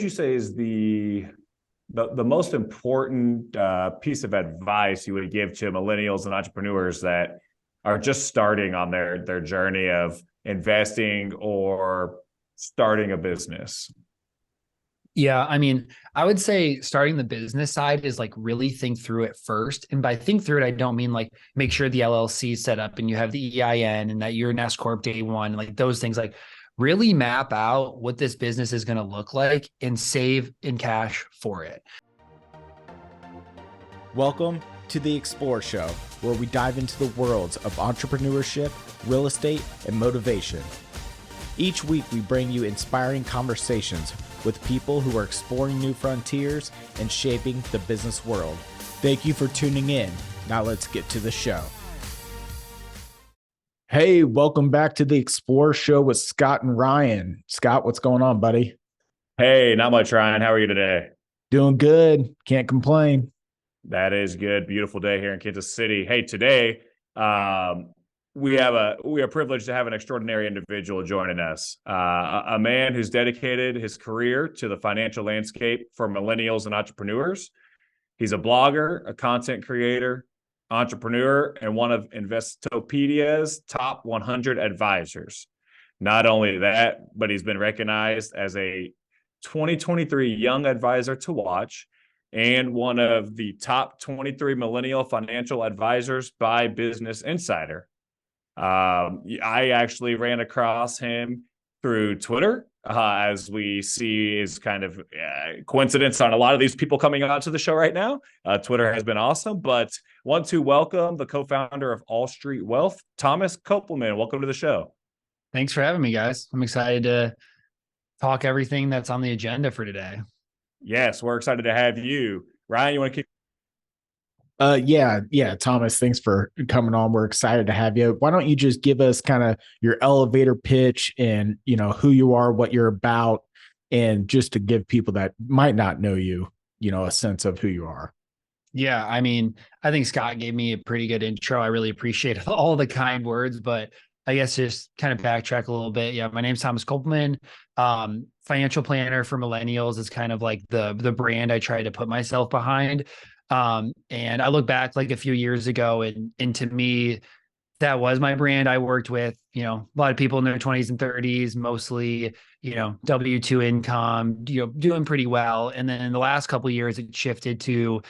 you say is the most important piece of advice you would give to millennials and entrepreneurs that are just starting on their journey of investing or starting a business? Yeah, I mean, I would say starting the business side is like really think through it first. And by think through it, I don't mean like make sure the LLC is set up and you have the EIN and that you're an S Corp day one, like those things. Like really map out what this business is going to look like and save in cash for it. Welcome to the Xplor Show, where we dive into the worlds of entrepreneurship, real estate, and motivation. Each week, we bring you inspiring conversations with people who are exploring new frontiers and shaping the business world. Thank you for tuning in. Now let's get to the show. Hey, welcome back to the Xplor Show with Scott and Ryan. Scott, what's going on, buddy? Hey, not much, Ryan. How are you today? Doing good. Can't complain. That is good. Beautiful day here in Kansas City. Hey, today we are privileged to have an extraordinary individual joining us. A man who's dedicated his career to the financial landscape for millennials and entrepreneurs. He's a blogger, a content creator, entrepreneur, and one of Investopedia's top 100 advisors. Not only that, but he's been recognized as a 2023 Young Advisor to Watch and one of the top 23 millennial financial advisors by Business Insider. I actually ran across him through Twitter, as we see is kind of coincidence on a lot of these people coming on to the show right now. Twitter has been awesome, but want to welcome the co-founder of AllStreet Wealth, Thamas Kopelman. Welcome to the show. Thanks for having me, guys. I'm excited to talk everything that's on the agenda for today. Yes, we're excited to have you. Ryan, you want to kick? Yeah, Thomas, thanks for coming on. We're excited to have you. Why don't you just give us kind of your elevator pitch and, who you are, what you're about, and just to give people that might not know you, a sense of who you are. Yeah, I mean, I think Scott gave me a pretty good intro. I really appreciate all the kind words, but I guess just kind of backtrack a little bit. Yeah, my name's Thamas Kopelman. Financial planner for millennials is kind of like the brand I try to put myself behind. And I look back like a few years ago and to me, that was my brand. I worked with, a lot of people in their 20s and 30s, mostly, W-2 income, doing pretty well. And then in the last couple of years, it shifted to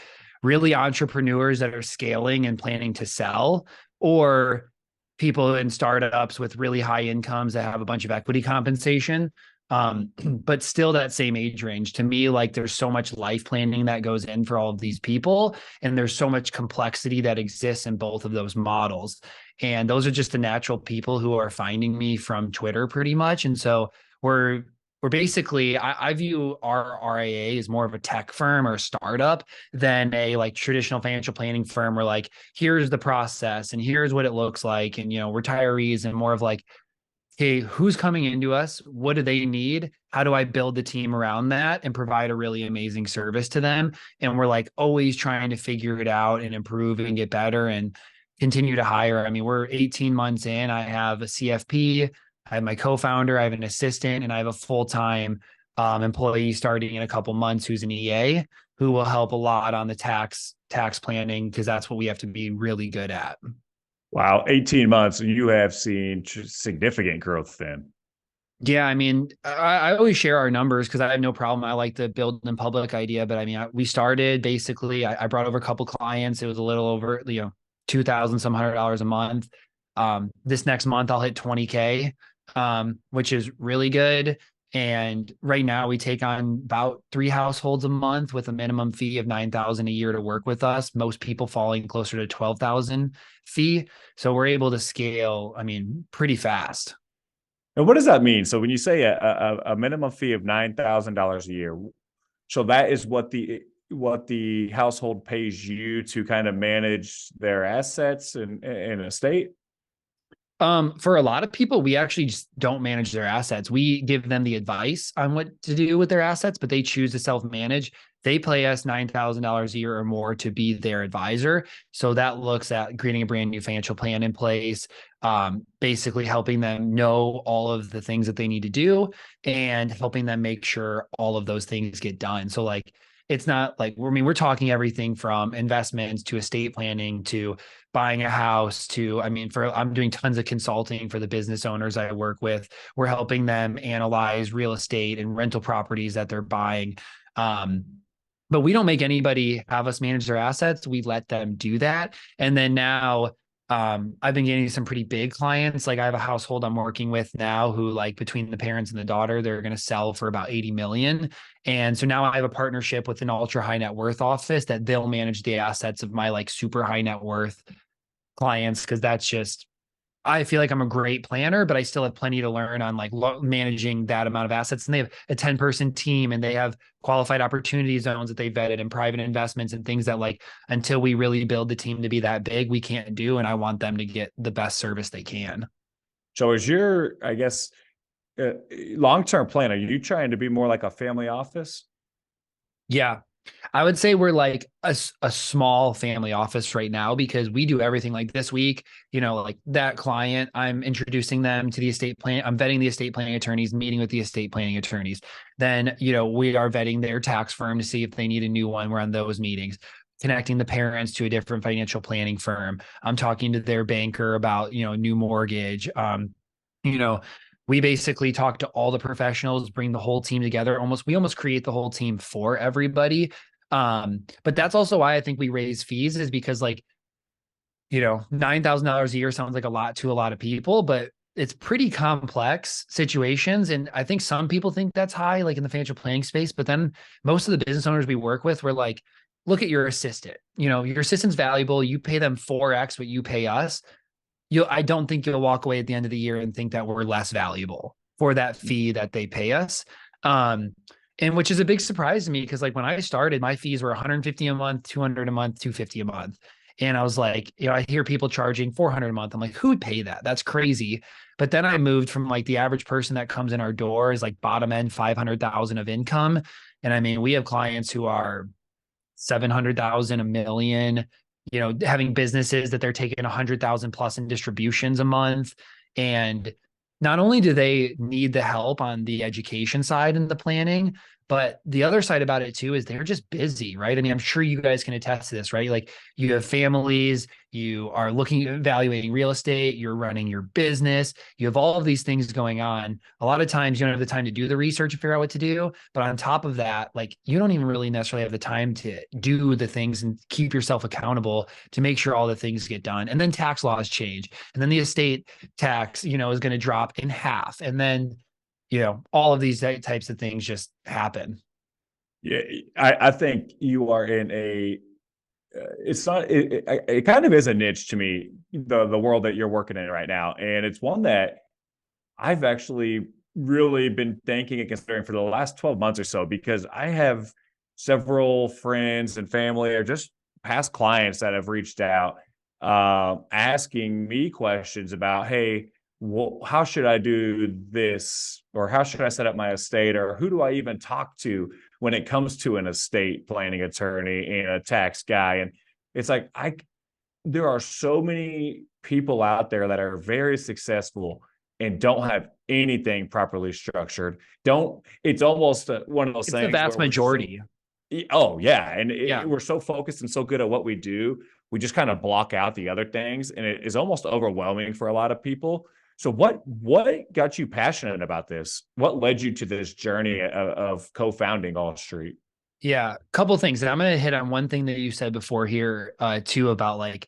really entrepreneurs that are scaling and planning to sell, or people in startups with really high incomes that have a bunch of equity compensation. But still that same age range. To me, like there's so much life planning that goes in for all of these people. And there's so much complexity that exists in both of those models. And those are just the natural people who are finding me from Twitter pretty much. And so we're basically, I view our RIA as more of a tech firm or a startup than a like traditional financial planning firm where like, here's the process and here's what it looks like. And, retirees and more of like, hey, who's coming into us? What do they need? How do I build the team around that and provide a really amazing service to them? And we're like always trying to figure it out and improve and get better and continue to hire. I mean, we're 18 months in. I have a CFP, I have my co-founder, I have an assistant, and I have a full-time employee starting in a couple months who's an EA who will help a lot on the tax planning because that's what we have to be really good at. Wow, 18 months, and you have seen significant growth then. Yeah, I mean, I always share our numbers because I have no problem. I like the build in public idea, but I mean, we started basically, I brought over a couple clients. It was a little over, $2,000 some $100 a month. This next month I'll hit 20K, which is really good. And right now we take on about 3 households a month with a minimum fee of $9,000 a year to work with us. Most people falling closer to 12,000 fee. So we're able to scale, I mean, pretty fast. And what does that mean? So when you say a minimum fee of $9,000 a year, so that is what the household pays you to kind of manage their assets and estate? For a lot of people, we actually just don't manage their assets. We give them the advice on what to do with their assets, but they choose to self-manage. They pay us $9,000 a year or more to be their advisor. So that looks at creating a brand new financial plan in place, basically helping them know all of the things that they need to do and helping them make sure all of those things get done. So like, it's not like, I mean, we're talking everything from investments to estate planning to buying a house to, I mean, I'm doing tons of consulting for the business owners I work with. We're helping them analyze real estate and rental properties that they're buying. But we don't make anybody have us manage their assets. We let them do that. And then now, I've been getting some pretty big clients. Like I have a household I'm working with now who, like, between the parents and the daughter, they're going to sell for about 80 million. And so now I have a partnership with an ultra high net worth office that they'll manage the assets of my like super high net worth clients. Cause that's just, I feel like I'm a great planner, but I still have plenty to learn on like managing that amount of assets. And they have a 10-person team and they have qualified opportunity zones that they vetted and private investments and things that, like, until we really build the team to be that big, we can't do. And I want them to get the best service they can. So is your, I guess, long-term plan, are you trying to be more like a family office? Yeah. I would say we're like a small family office right now because we do everything. Like this week, you know, like that client, I'm introducing them to the estate plan. I'm vetting the estate planning attorneys, meeting with the estate planning attorneys. Then, you know, we are vetting their tax firm to see if they need a new one. We're on those meetings, connecting the parents to a different financial planning firm. I'm talking to their banker about, you know, new mortgage. You know, we basically talk to all the professionals, bring the whole team together. We almost create the whole team for everybody. But that's also why I think we raise fees, is because, like, you know, $9,000 a year sounds like a lot to a lot of people, but it's pretty complex situations. And I think some people think that's high, like in the financial planning space, but then most of the business owners we work with, we're like, look at your assistant, you know, your assistant's valuable. You pay them 4X what you pay us. I don't think you'll walk away at the end of the year and think that we're less valuable for that fee that they pay us. And which is a big surprise to me, because like when I started, my fees were 150 a month, 200 a month, 250 a month. And I was like, you know, I hear people charging 400 a month. I'm like, who would pay that? That's crazy. But then I moved from, like, the average person that comes in our door is like bottom end 500,000 of income. And I mean, we have clients who are 700,000, a million, you know, having businesses that they're taking 100,000 plus in distributions a month. And not only do they need the help on the education side and the planning, but the other side about it too is they're just busy, right? I mean, I'm sure you guys can attest to this, right? Like, you have families, you are evaluating real estate, you're running your business, you have all of these things going on. A lot of times you don't have the time to do the research and figure out what to do. But on top of that, like, you don't even really necessarily have the time to do the things and keep yourself accountable to make sure all the things get done. And then tax laws change. And then the estate tax, you know, is going to drop in half. And then, you know, all of these types of things just happen. Yeah, I think you are in a, it's not, it kind of is a niche to me, the world that you're working in right now. And it's one that I've actually really been thinking and considering for the last 12 months or so, because I have several friends and family, or just past clients, that have reached out, asking me questions about, hey, well, how should I do this? Or how should I set up my estate? Or who do I even talk to when it comes to an estate planning attorney and a tax guy? And it's like, there are so many people out there that are very successful and don't have anything properly structured. It's almost one of those things. The vast majority. Oh yeah. And we're so focused and so good at what we do. We just kind of block out the other things. And it is almost overwhelming for a lot of people. So what got you passionate about this? What led you to this journey of co-founding AllStreet? Yeah, a couple of things. And I'm going to hit on one thing that you said before here, too, about, like,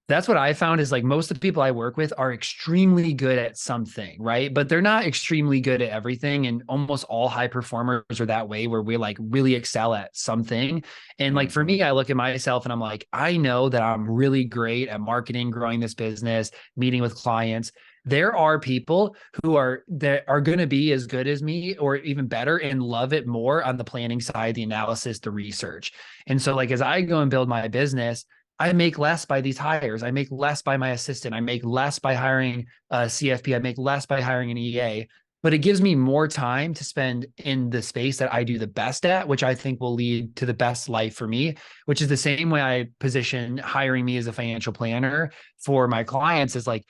that's what I found is, like, most of the people I work with are extremely good at something, right? But they're not extremely good at everything. And almost all high performers are that way, where we, like, really excel at something. And like, for me, I look at myself and I'm like, I know that I'm really great at marketing, growing this business, meeting with clients. There are people that are going to be as good as me or even better and love it more on the planning side, the analysis, the research. And so, like, as I go and build my business, I make less by these hires. I make less by my assistant. I make less by hiring a CFP. I make less by hiring an EA, but it gives me more time to spend in the space that I do the best at, which I think will lead to the best life for me, which is the same way I position hiring me as a financial planner for my clients, is like,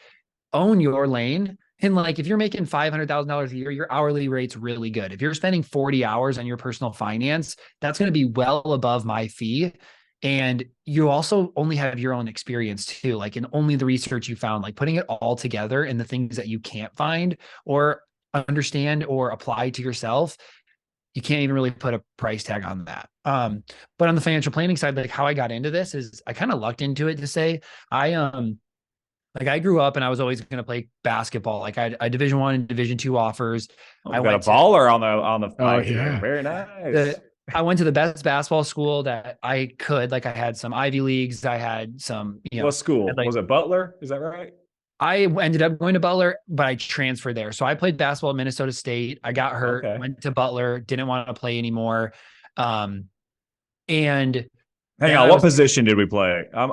own your lane. And like, if you're making $500,000 a year, your hourly rate's really good. If you're spending 40 hours on your personal finance, that's going to be well above my fee. And you also only have your own experience too, like in only the research you found, like putting it all together and the things that you can't find or understand or apply to yourself. You can't even really put a price tag on that. But on the financial planning side, like how I got into this is I kind of lucked into it to say I like I grew up and I was always going to play basketball. Like I had Division I and Division II offers. Oh, I we got a went to baller on the Oh, mic here. yeah. Very nice. I went to the best basketball school that I could. Like I had some Ivy Leagues. I had some, What school? like Was it Butler? Is that right? I ended up going to Butler, but I transferred there. So I played basketball at Minnesota State. I got hurt, Okay. went to Butler, didn't want to play anymore. And Hang on, what position did we play? I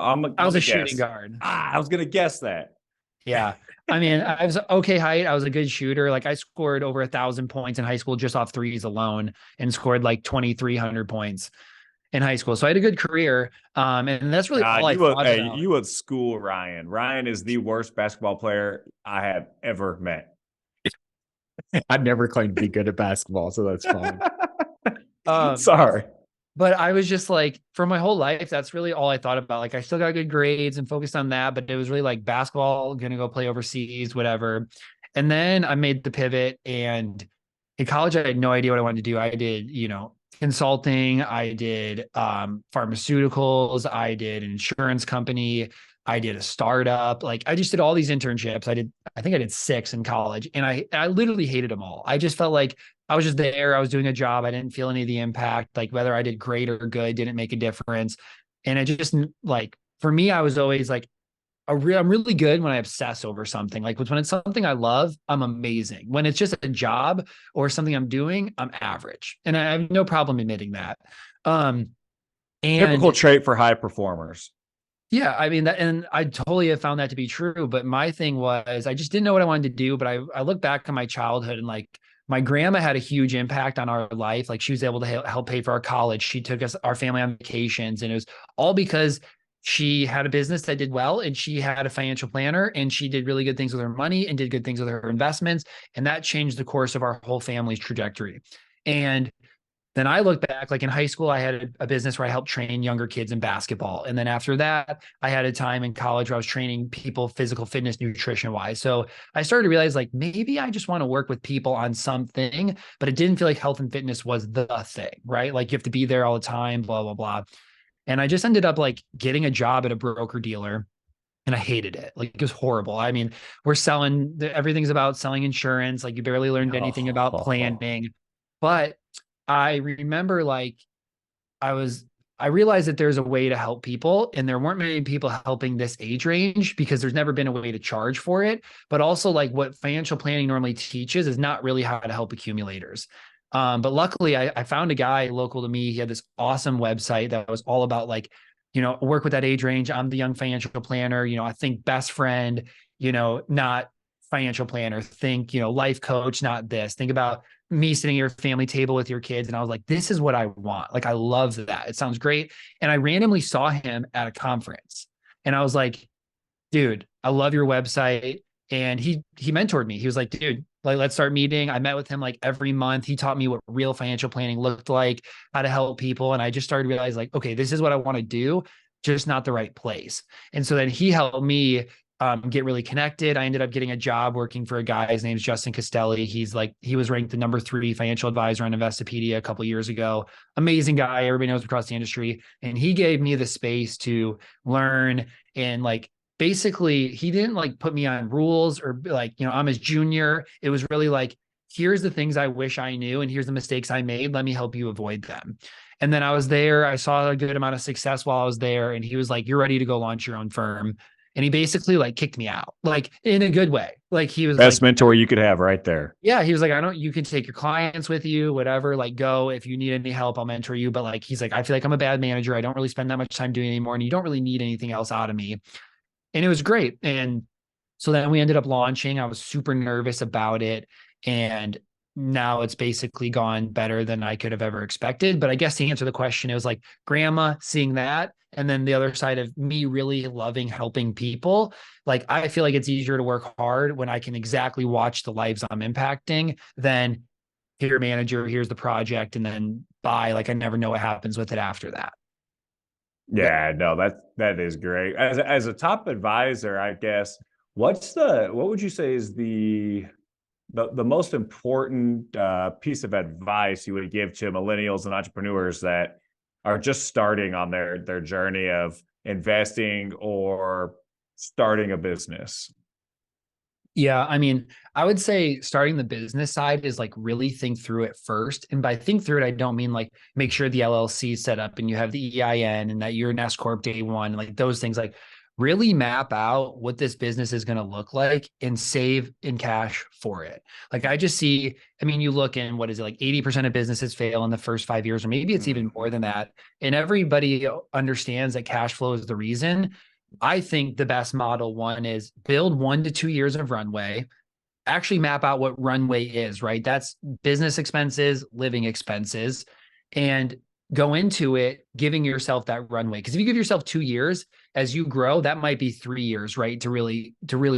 was a shooting guard. I was gonna guess that. Yeah. I mean, I was okay height. I was a good shooter. Like I scored over 1,000 points in high school just off threes alone and scored like 2,300 points in high school. So I had a good career. And that's really all I thought about. You would school Ryan. Ryan is the worst basketball player I have ever met. I'd never claimed to be good at basketball, so that's fine. Sorry. But I was just like, for my whole life, that's really all I thought about. Like I still got good grades and focused on that, but it was really like basketball, gonna go play overseas, whatever. And then I made the pivot, and in college, I had no idea what I wanted to do. I did, consulting, I did pharmaceuticals, I did an insurance company, I did a startup. Like I just did all these internships. I think I did 6 in college, and I literally hated them all. I just felt like I was just there. I was doing a job. I didn't feel any of the impact. Like whether I did great or good didn't make a difference. And it just like, for me, I was always like, I'm really good when I obsess over something. Like when it's something I love, I'm amazing. When it's just a job or something I'm doing, I'm average. And I have no problem admitting that. And Typical trait for high performers. yeah, I mean that, and I totally have found that to be true. But my thing was, I just didn't know what I wanted to do. But I look back on my childhood, and like my grandma had a huge impact on our life. Like she was able to help pay for our college. She took our family on vacations, and it was all because she had a business that did well, and she had a financial planner, and she did really good things with her money and did good things with her investments. And that changed the course of our whole family's trajectory. And then I look back, like in high school, I had a business where I helped train younger kids in basketball. And then after that, I had a time in college where I was training people physical fitness, nutrition wise. So I started to realize like, maybe I just want to work with people on something, but it didn't feel like health and fitness was the thing, right? Like you have to be there all the time, blah, blah, blah. And I just ended up like getting a job at a broker dealer. And I hated it. Like it was horrible. I mean, everything's about selling insurance. Like you barely learned anything about planning. But I remember like I realized that there's a way to help people, and there weren't many people helping this age range because there's never been a way to charge for it. But also like what financial planning normally teaches is not really how to help accumulators. But luckily I found a guy local to me. He had this awesome website that was all about like, work with that age range. I'm the young financial planner. I think best friend, not financial planner. Think, life coach, not this. Think about me sitting at your family table with your kids. And I was like, this is what I want. Like, I love that. It sounds great. And I randomly saw him at a conference, and I was like, dude, I love your website. And he mentored me. He was like, dude, like, let's start meeting. I met with him like every month. He taught me what real financial planning looked like, how to help people. And I just started to realize like, okay, this is what I want to do, just not the right place. And so then he helped me get really connected. I ended up getting a job working for a guy. His name's Justin Castelli. He was ranked the number 3 financial advisor on Investopedia a couple of years ago. Amazing guy. Everybody knows across the industry. And he gave me the space to learn, and like, basically he didn't like put me on rules or like, I'm his junior. It was really like, here's the things I wish I knew, and here's the mistakes I made. Let me help you avoid them. And then I was there. I saw a good amount of success while I was there. And he was like, you're ready to go launch your own firm. And he basically like kicked me out, like in a good way. Like he was best like, mentor you could have right there. Yeah. He was like, you can take your clients with you, whatever, like go, if you need any help, I'll mentor you. But like, he's like, I feel like I'm a bad manager. I don't really spend that much time doing it anymore. And you don't really need anything else out of me. And it was great. And so then we ended up launching. I was super nervous about it. And now it's basically gone better than I could have ever expected. But I guess to answer the question, it was like grandma seeing that. And then the other side of me really loving helping people. Like, I feel like it's easier to work hard when I can exactly watch the lives I'm impacting than here, manager, here's the project, and then bye. Like, I never know what happens with it after that. Yeah, no, that is great. As a top advisor, I guess, what would you say is the most important piece of advice you would give to millennials and entrepreneurs that are just starting on their journey of investing or starting a business? Yeah, I mean, I would say starting the business side is like really think through it first. And by think through it, I don't mean like make sure the LLC is set up and you have the EIN and that you're an S corp day one, like those things. Like, really map out what this business is going to look like and save in cash for it. Like, I just see, I mean, you look in, what is it, like 80% of businesses fail in the first 5 years, or maybe it's even more than that. And everybody understands that cash flow is the reason. I think the best model one is build 1 to 2 years of runway, actually map out what runway is, right? That's business expenses, living expenses, and go into it giving yourself that runway. Because if you give yourself 2 years as you grow, that might be 3 years, right? To really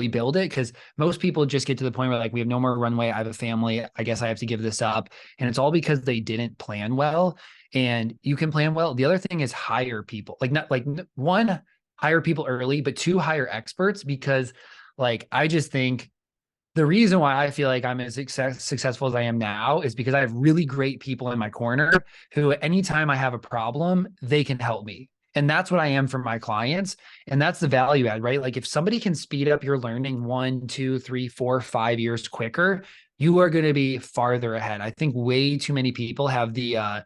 build it. Because most people just get to the point where like, we have no more runway. I have a family. I guess I have to give this up. And it's all because they didn't plan well. And you can plan well. The other thing is hire people. Like, not like one, hire people early, but two, hire experts. Because like, I just think the reason why I feel like I'm as successful as I am now is because I have really great people in my corner who, anytime I have a problem, they can help me. And that's what I am for my clients. And that's the value add, right? Like, if somebody can speed up your learning 1, 2, 3, 4, 5 years quicker, you are going to be farther ahead. I think way too many people have the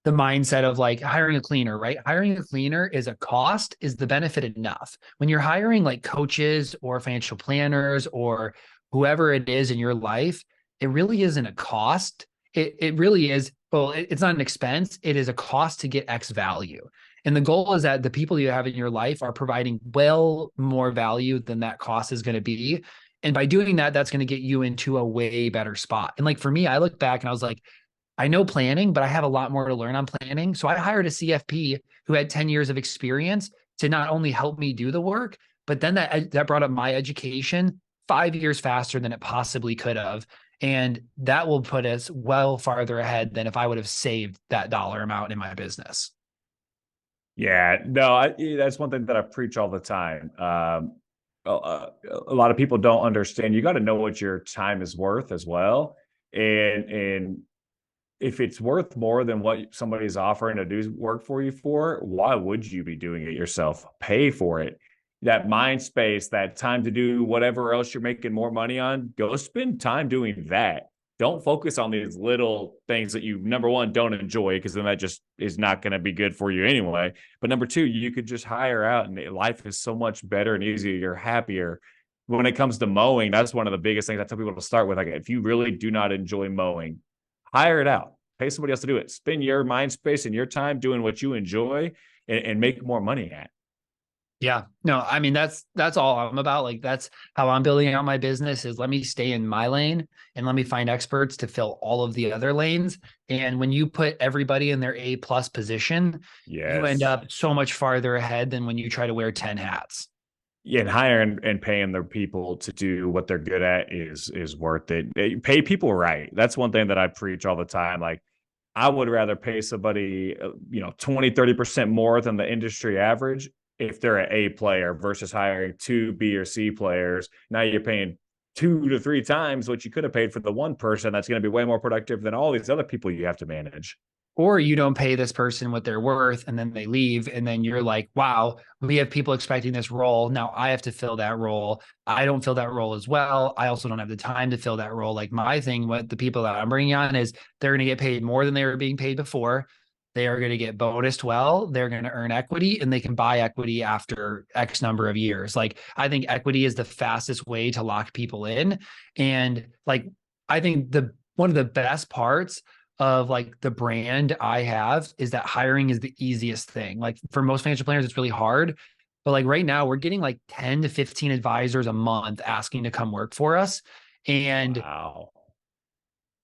mindset of like hiring a cleaner, right? Hiring a cleaner is a cost, is the benefit enough? When you're hiring like coaches or financial planners or whoever it is in your life, it really isn't a cost. It really is. Well, it's not an expense. It is a cost to get X value. And the goal is that the people you have in your life are providing well more value than that cost is going to be. And by doing that, that's going to get you into a way better spot. And like, for me, I look back and I was like, I know planning, but I have a lot more to learn on planning. So I hired a CFP who had 10 years of experience to not only help me do the work, but then that brought up my education 5 years faster than it possibly could have. And that will put us well farther ahead than if I would have saved that dollar amount in my business. Yeah, no, that's one thing that I preach all the time. A lot of people don't understand. You got to know what your time is worth as well, and if it's worth more than what somebody's offering to do work for you for, why would you be doing it yourself? Pay for it. That mind space, that time to do whatever else you're making more money on, go spend time doing that. Don't focus on these little things that you, number one, don't enjoy, because then that just is not going to be good for you anyway. But number two, you could just hire out and life is so much better and easier. You're happier. When it comes to mowing, that's one of the biggest things I tell people to start with. Like, if you really do not enjoy mowing, hire it out. Pay somebody else to do it. Spend your mind space and your time doing what you enjoy, and make more money at. Yeah, no, I mean, that's all I'm about. Like, that's how I'm building out my business, is let me stay in my lane and let me find experts to fill all of the other lanes. And when you put everybody in their A+ position, you end up so much farther ahead than when you try to wear 10 hats. Yeah, and hiring and paying their people to do what they're good at is worth it. Pay people right. That's one thing that I preach all the time. Like, I would rather pay somebody, 20, 30% more than the industry average if they're an A player versus hiring 2 B or C players. Now you're paying 2 to 3 times what you could have paid for the one person that's going to be way more productive than all these other people you have to manage. Or you don't pay this person what they're worth and then they leave. And then you're like, wow, we have people expecting this role. Now I have to fill that role. I don't fill that role as well. I also don't have the time to fill that role. Like, my thing, what the people that I'm bringing on is they're going to get paid more than they were being paid before. They are going to get bonused well. They're going to earn equity, and they can buy equity after X number of years. Like, I think equity is the fastest way to lock people in. And like, I think one of the best parts of like the brand I have is that hiring is the easiest thing. Like, for most financial planners, it's really hard. But like right now, we're getting like 10 to 15 advisors a month asking to come work for us. And wow.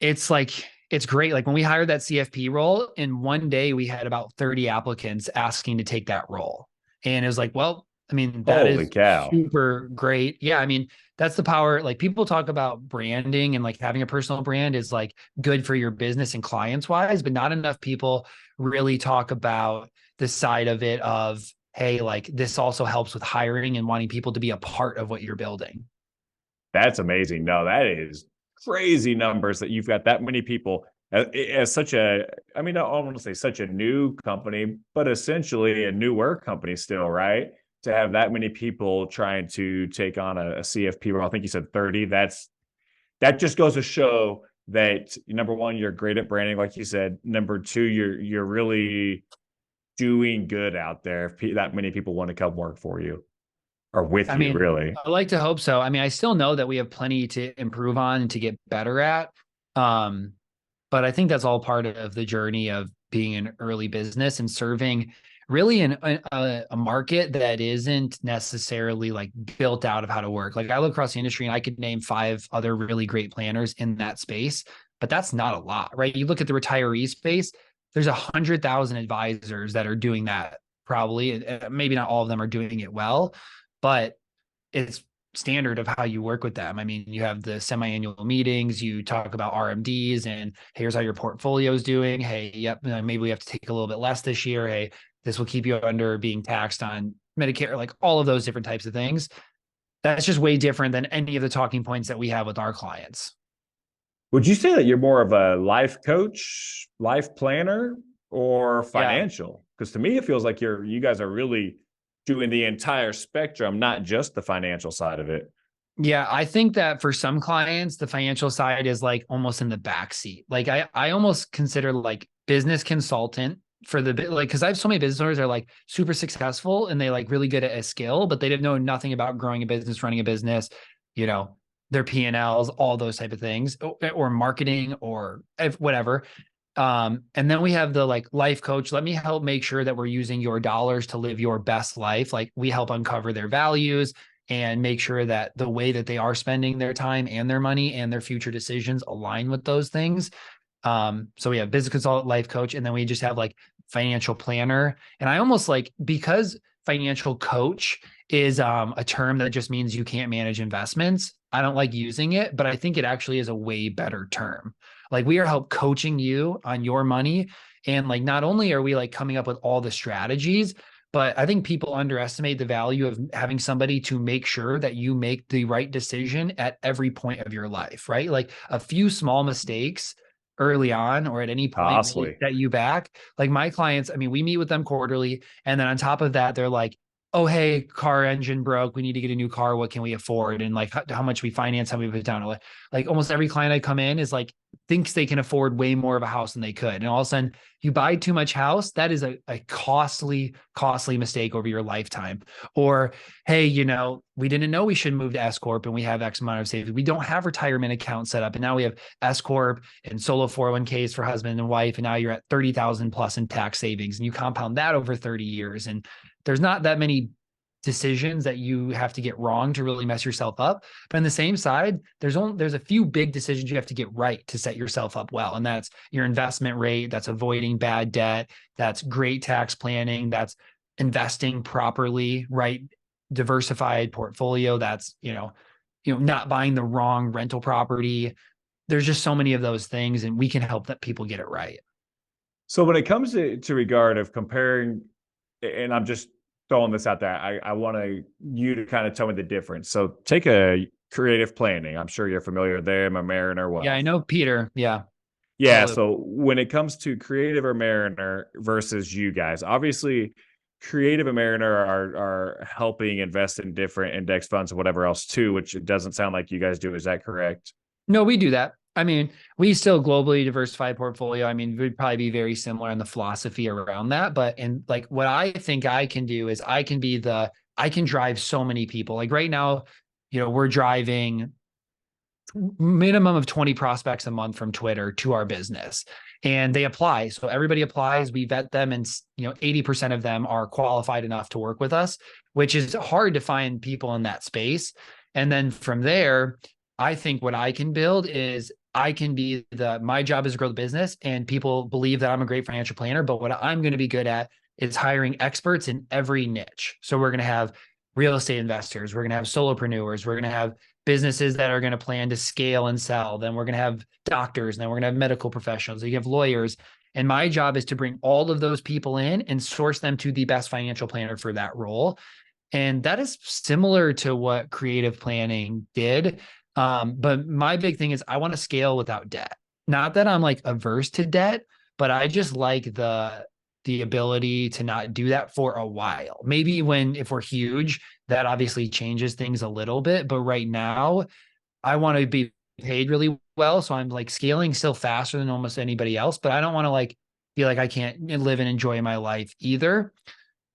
it's like, it's great. Like when we hired that CFP role, in one day we had about 30 applicants asking to take that role. And it was like, well, I mean, that Holy is cow. super great. Yeah. I mean, that's the power. Like people talk about branding and like having a personal brand is like good for your business and clients wise, but not enough people really talk about the side of it of, hey, like this also helps with hiring and wanting people to be a part of what you're building. That's amazing. No, that is crazy numbers that you've got that many people as such a, I mean, I don't want to say such a new company, but essentially a newer company still, right? To have that many people trying to take on a CFP role, I think you said 30. That just goes to show that number one, you're great at branding, like you said. Number two, you're really doing good out there if that many people want to come work for you or with I you, mean, really. I like to hope so. I mean, I still know that we have plenty to improve on and to get better at. Um, but I think that's all part of the journey of being an early business and serving really a market that isn't necessarily like built out of how to work. Like I look across the industry and I could name 5 other really great planners in that space, but that's not a lot, right? You look at the retiree space, there's 100,000 advisors that are doing that probably. Maybe not all of them are doing it well, but it's standard of how you work with them. I mean, you have the semi-annual meetings, you talk about RMDs and here's how your portfolio is doing. Hey, yep, maybe we have to take a little bit less this year. Hey, this will keep you under being taxed on Medicare, like all of those different types of things. That's just way different than any of the talking points that we have with our clients. Would you say that you're more of a life coach, life planner, or Yeah. financial? Because to me, it feels like you guys are really doing the entire spectrum, not just the financial side of it. Yeah, I think that for some clients, the financial side is like almost in the back seat. Like I almost consider like business consultant for the bit, like, cause I have so many business owners that are like super successful and they like really good at a skill, but they didn't know nothing about growing a business, running a business, you know, their P&Ls, all those type of things, or marketing or whatever. And then we have the like life coach. Let me help make sure that we're using your dollars to live your best life. Like we help uncover their values and make sure that the way that they are spending their time and their money and their future decisions align with those things. So we have business consultant, life coach, and then we just have like financial planner. And I almost like, because financial coach is a term that just means you can't manage investments, I don't like using it, but I think it actually is a way better term. Like we are help coaching you on your money. And like, not only are we like coming up with all the strategies, but I think people underestimate the value of having somebody to make sure that you make the right decision at every point of your life, right? Like a few small mistakes early on or at any point really Costly. set you back. Like my clients, I mean, we meet with them quarterly. And then on top of that, they're like, oh, hey, car engine broke. We need to get a new car. What can we afford? And like how much we finance, how we put down. Like almost every client I come in is like, thinks they can afford way more of a house than they could. And all of a sudden you buy too much house. That is a costly mistake over your lifetime. Or, hey, you know, we didn't know we should move to S Corp and we have X amount of savings. We don't have retirement account set up. And now we have S Corp and solo 401ks for husband and wife. And now you're at 30,000 plus in tax savings and you compound that over 30 years. And there's not that many decisions that you have to get wrong to really mess yourself up. But on the same side, there's a few big decisions you have to get right to set yourself up well. And that's your investment rate, that's avoiding bad debt, that's great tax planning, that's investing properly, right? Diversified portfolio, that's, not buying the wrong rental property. There's just so many of those things, and we can help that people get it right. So when it comes to regard of comparing, and I'm just throwing this out there, I want you to kind of tell me the difference. So take a creative planning. I'm sure you're familiar with them, a Mariner. Well, Yeah, I know Peter. Yeah. yeah. Totally. So when it comes to Creative or Mariner versus you guys, obviously Creative and Mariner are helping invest in different index funds and whatever else too, which it doesn't sound like you guys do. Is that correct? No, we do that. I mean, we still globally diversified portfolio. I mean, we'd probably be very similar in the philosophy around that. But and like what I think I can do is I can drive so many people. Like right now, we're driving minimum of 20 prospects a month from Twitter to our business, and they apply. So everybody applies, we vet them, and 80% of them are qualified enough to work with us, which is hard to find people in that space. And then from there, I think what I can build is I can be my job is to grow the business, and people believe that I'm a great financial planner, but what I'm going to be good at is hiring experts in every niche. So we're going to have real estate investors, we're going to have solopreneurs, we're going to have businesses that are going to plan to scale and sell. Then we're going to have doctors, and then we're going to have medical professionals. You have lawyers. And my job is to bring all of those people in and source them to the best financial planner for that role. And that is similar to what creative planning did. But my big thing is I want to scale without debt. Not that I'm like averse to debt, but I just like the ability to not do that for a while. Maybe if we're huge, that obviously changes things a little bit. But right now, I want to be paid really well. So I'm like scaling still faster than almost anybody else, but I don't want to like feel like I can't live and enjoy my life either.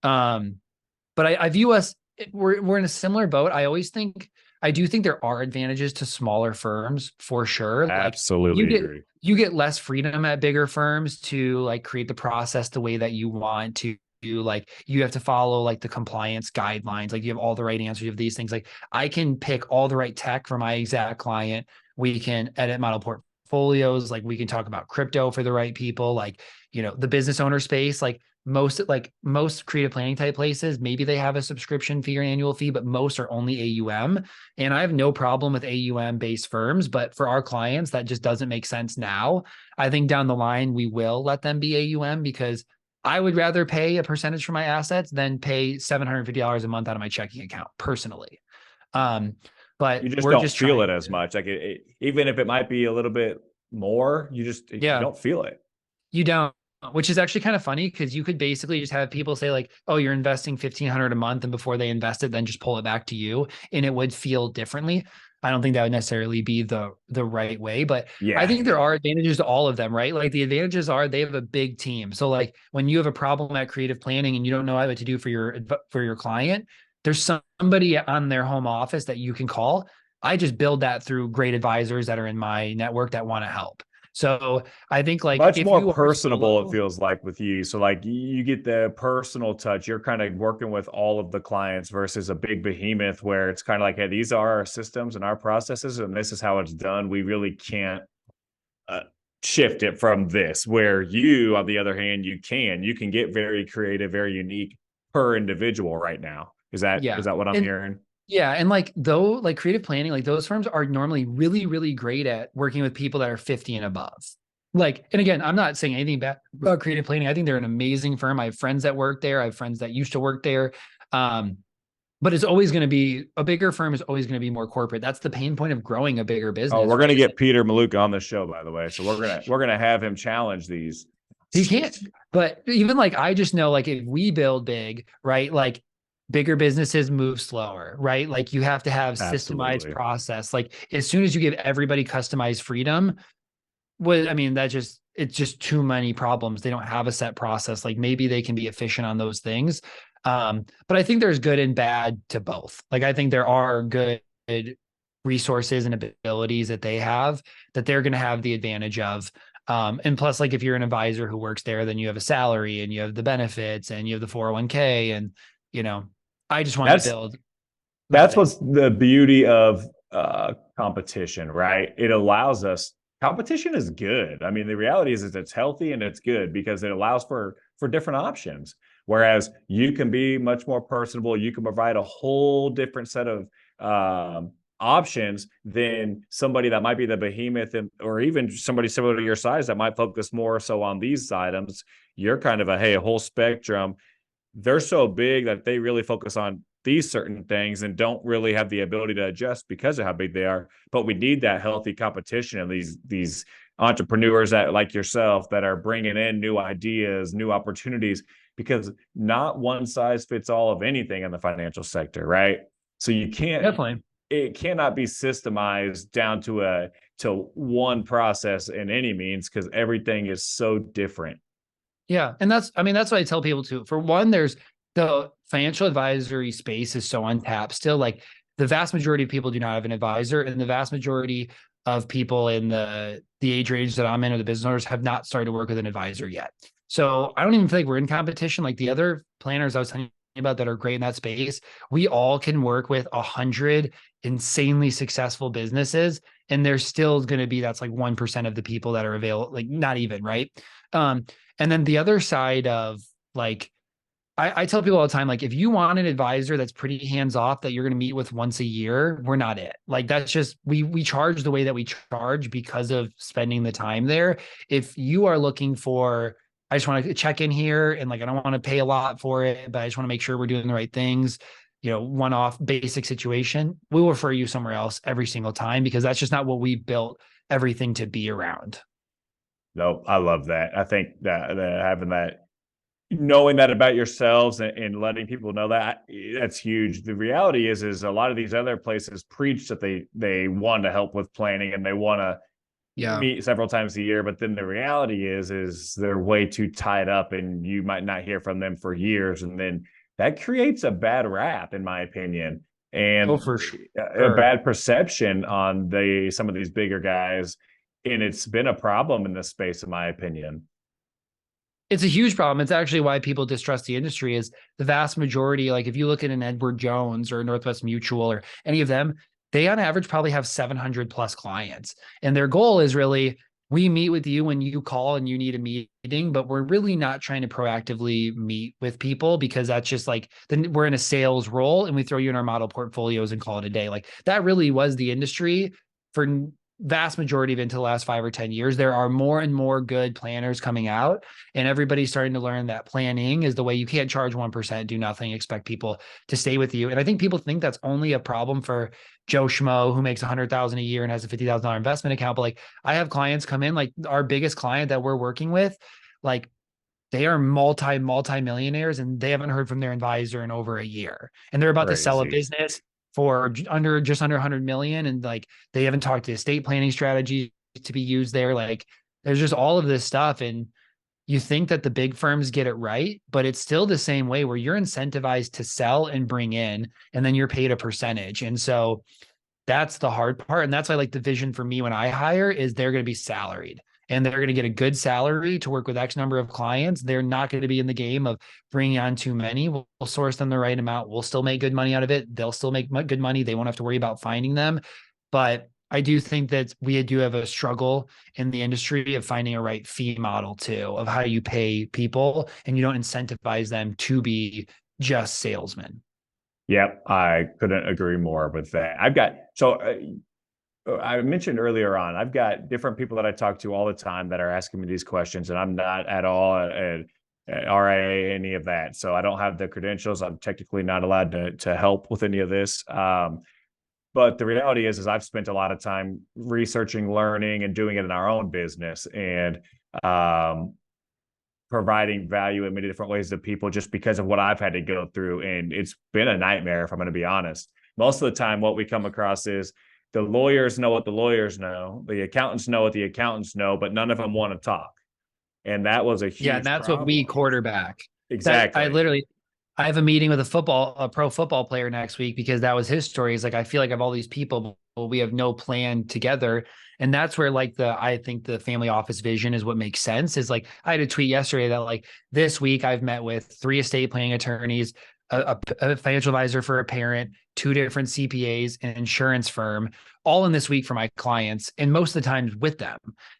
But I view us, we're in a similar boat. I do think there are advantages to smaller firms for sure. Absolutely agree. You get less freedom at bigger firms to like create the process the way that you want to. Like you have to follow like the compliance guidelines. Like you have all the right answers. You have these things. Like I can pick all the right tech for my exact client. We can edit model portfolios. Like we can talk about crypto for the right people. Like, the business owner space, like most creative planning type places, maybe they have a subscription fee or an annual fee, but most are only AUM. And I have no problem with AUM based firms, but for our clients, that just doesn't make sense now. I think down the line, we will let them be AUM because I would rather pay a percentage for my assets than pay $750 a month out of my checking account personally. But you just don't feel it as much. Like even if it might be a little bit more, you don't feel it. You don't, which is actually kind of funny because you could basically just have people say like, oh, you're investing $1,500 a month. And before they invest it, then just pull it back to you. And it would feel differently. I don't think that would necessarily be the right way, but yeah. I think there are advantages to all of them, right? Like the advantages are they have a big team. So like when you have a problem at creative planning and you don't know what to do for your client, there's somebody on their home office that you can call. I just build that through great advisors that are in my network that want to help. So I think like much more personable, it feels like with you. So like you get the personal touch. You're kind of working with all of the clients versus a big behemoth where it's kind of like, hey, these are our systems and our processes, and this is how it's done. We really can't shift it from this. Where you, on the other hand, you can get very creative, very unique per individual right now. Is that what I'm hearing? Yeah. And like creative planning, like those firms are normally really, really great at working with people that are 50 and above. Like, and again, I'm not saying anything bad about creative planning. I think they're an amazing firm. I have friends that work there. I have friends that used to work there. But it's always going to be a bigger firm is always going to be more corporate. That's the pain point of growing a bigger business. Oh, we're going to get Peter Maluka on the show, by the way. So we're going to have him challenge these. He can't, but even like, I just know like if we build big, right? Like, bigger businesses move slower, right? Like you have to have systemized process. Like as soon as you give everybody customized freedom, it's just too many problems. They don't have a set process. Like maybe they can be efficient on those things. But I think there's good and bad to both. Like I think there are good resources and abilities that they have that they're going to have the advantage of. And plus, like if you're an advisor who works there, then you have a salary and you have the benefits and you have the 401k and, I just want to build. That's what's the beauty of competition, right? It allows us. Competition is good. I mean, the reality is it's healthy and it's good because it allows for different options. Whereas you can be much more personable. You can provide a whole different set of options than somebody that might be the behemoth or even somebody similar to your size that might focus more so on these items. You're kind of a whole spectrum. They're so big that they really focus on these certain things and don't really have the ability to adjust because of how big they are. But we need that healthy competition and these entrepreneurs that like yourself that are bringing in new ideas, new opportunities, because not one size fits all of anything in the financial sector, right? So you can't definitely. It cannot be systemized down to one process in any means because everything is so different. Yeah. And that's what I tell people too. For one, there's the financial advisory space is so untapped still. Like the vast majority of people do not have an advisor, and the vast majority of people in the age range that I'm in or the business owners have not started to work with an advisor yet. So I don't even feel like we're in competition. Like the other planners I was telling about that are great in that space, we all can work with 100 insanely successful businesses, and there's still going to be, that's like 1% of the people that are available, like not even, right? And then the other side of like, I tell people all the time, like, if you want an advisor that's pretty hands off that you're going to meet with once a year, we're not it. Like, that's just, we charge the way that we charge because of spending the time there. If you are looking for, I just want to check in here and like, I don't want to pay a lot for it, but I just want to make sure we're doing the right things, one-off basic situation, we will refer you somewhere else every single time, because that's just not what we built everything to be around. No, I love that. I think that having that, knowing that about yourselves and letting people know that's huge. The reality is a lot of these other places preach that they want to help with planning and they want to meet several times a year, but then the reality is they're way too tied up and you might not hear from them for years, and then that creates a bad rap, in my opinion, and for sure. a bad perception on some of these bigger guys, and it's been a problem in this space, in my opinion. It's a huge problem. It's actually why people distrust the industry. Is the vast majority, like if you look at an Edward Jones or Northwest Mutual or any of them, they on average probably have 700 plus clients. And their goal is really, we meet with you when you call and you need a meeting, but we're really not trying to proactively meet with people, because that's just like, then we're in a sales role and we throw you in our model portfolios and call it a day. Like that really was the industry for vast majority of it into the last 5 or 10 years. There are more and more good planners coming out, and everybody's starting to learn that planning is the way. You can't charge 1%, do nothing, expect people to stay with you. And I think people think that's only a problem for Joe Schmo who makes 100,000 a year and has a $50,000 investment account. But like, I have clients come in, like our biggest client that we're working with, like they are multi-millionaires and they haven't heard from their advisor in over a year. And they're about to sell a business for just under 100 million. And like, they haven't talked to estate planning strategy to be used there. Like there's just all of this stuff. And you think that the big firms get it right, but it's still the same way where you're incentivized to sell and bring in, and then you're paid a percentage. And so that's the hard part. And that's why, like, the vision for me when I hire is they're going to be salaried and they're going to get a good salary to work with X number of clients. They're not going to be in the game of bringing on too many. We'll source them the right amount. We'll still make good money out of it. They'll still make good money. They won't have to worry about finding them. But I do think that we do have a struggle in the industry of finding a right fee model too, of how you pay people and you don't incentivize them to be just salesmen. Yep, I couldn't agree more with that. I mentioned earlier on, I've got different people that I talk to all the time that are asking me these questions, and I'm not at all a RIA, any of that. So I don't have the credentials. I'm technically not allowed to help with any of this. But the reality is I've spent a lot of time researching, learning, and doing it in our own business, and providing value in many different ways to people just because of what I've had to go through. And it's been a nightmare, if I'm going to be honest. Most of the time, what we come across is the lawyers know what the lawyers know, the accountants know what the accountants know, but none of them want to talk. And that was a huge and that's problem. what we quarterback. Exactly. I have a meeting with a pro football player next week, because that was his story. He's like, I feel like I have all these people, but we have no plan together. And that's where I think the family office vision is what makes sense. Is like, I had a tweet yesterday that like this week I've met with 3 estate planning attorneys, a financial advisor for a parent, 2 different CPAs, an insurance firm, all in this week for my clients, and most of the times with them.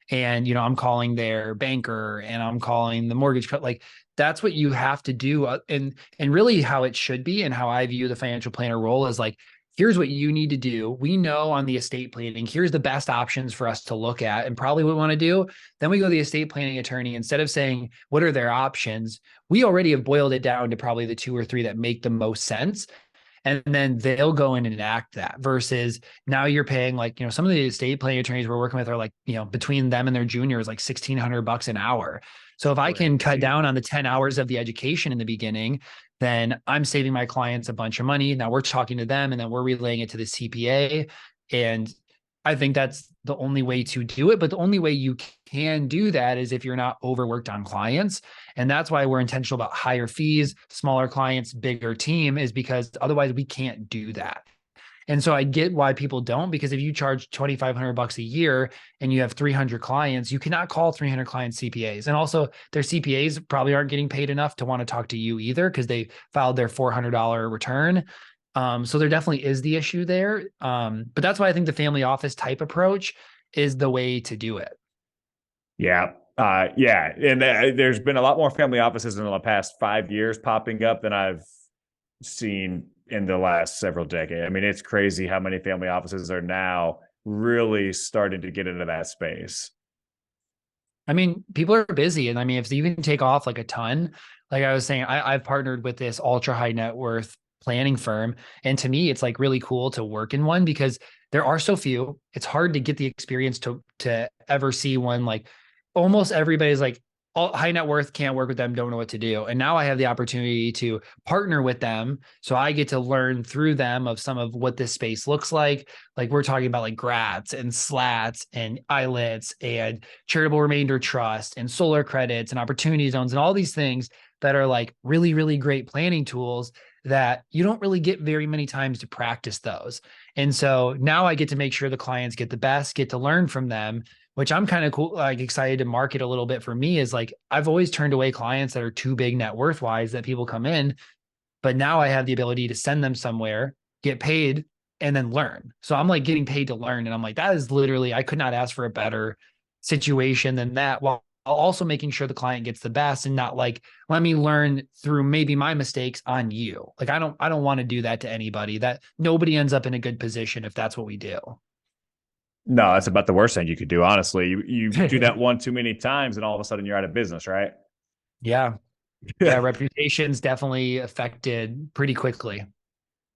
And, I'm calling their banker and I'm calling the mortgage like, that's what you have to do. And really how it should be, and how I view the financial planner role is like, here's what you need to do. We know on the estate planning, here's the best options for us to look at and probably what we want to do. Then we go to the estate planning attorney. Instead of saying, what are their options? We already have boiled it down to probably the 2 or 3 that make the most sense. And then they'll go in and enact that, versus now you're paying like, some of the estate planning attorneys we're working with are like, between them and their juniors, like $1,600 an hour. So if I can cut down on the 10 hours of the education in the beginning, then I'm saving my clients a bunch of money. Now we're talking to them and then we're relaying it to the CPA. And I think that's the only way to do it. But the only way you can do that is if you're not overworked on clients. And that's why we're intentional about higher fees, smaller clients, bigger team, is because otherwise we can't do that. And so I get why people don't, because if you charge $2,500 a year and you have 300 clients, you cannot call 300 clients CPAs. And also their CPAs probably aren't getting paid enough to want to talk to you either, because they filed their $400 return. So there definitely is the issue there. But that's why I think the family office type approach is the way to do it. Yeah. Yeah. And there's been a lot more family offices in the past 5 years popping up than I've seen in the last several decades. I mean, it's crazy how many family offices are now really starting to get into that space. I mean, people are busy. And I mean, if you can take off like a ton, like I was saying, I've partnered with this ultra high net worth planning firm. And to me, it's like really cool to work in one because there are so few. It's hard to get the experience to ever see one. Like almost everybody's like, all high net worth, can't work with them, don't know what to do. And now I have the opportunity to partner with them. So I get to learn through them of some of what this space looks like. Like we're talking about like grats and slats and ILITs and charitable remainder trust and solar credits and opportunity zones and all these things that are like really, really great planning tools that you don't really get very many times to practice those. And so now I get to make sure the clients get the best, get to learn from them, which I'm kind of cool, like excited to market a little bit for me is like, I've always turned away clients that are too big net worth wise that people come in, but now I have the ability to send them somewhere, get paid, and then learn. So I'm like getting paid to learn. And I'm like, that is literally, I could not ask for a better situation than that, while also making sure the client gets the best and not like, let me learn through maybe my mistakes on you. Like, I don't want to do that to anybody. That nobody ends up in a good position if that's what we do. No, that's about the worst thing you could do. Honestly, you do that one too many times and all of a sudden you're out of business, right? Yeah. Yeah. Reputation's definitely affected pretty quickly.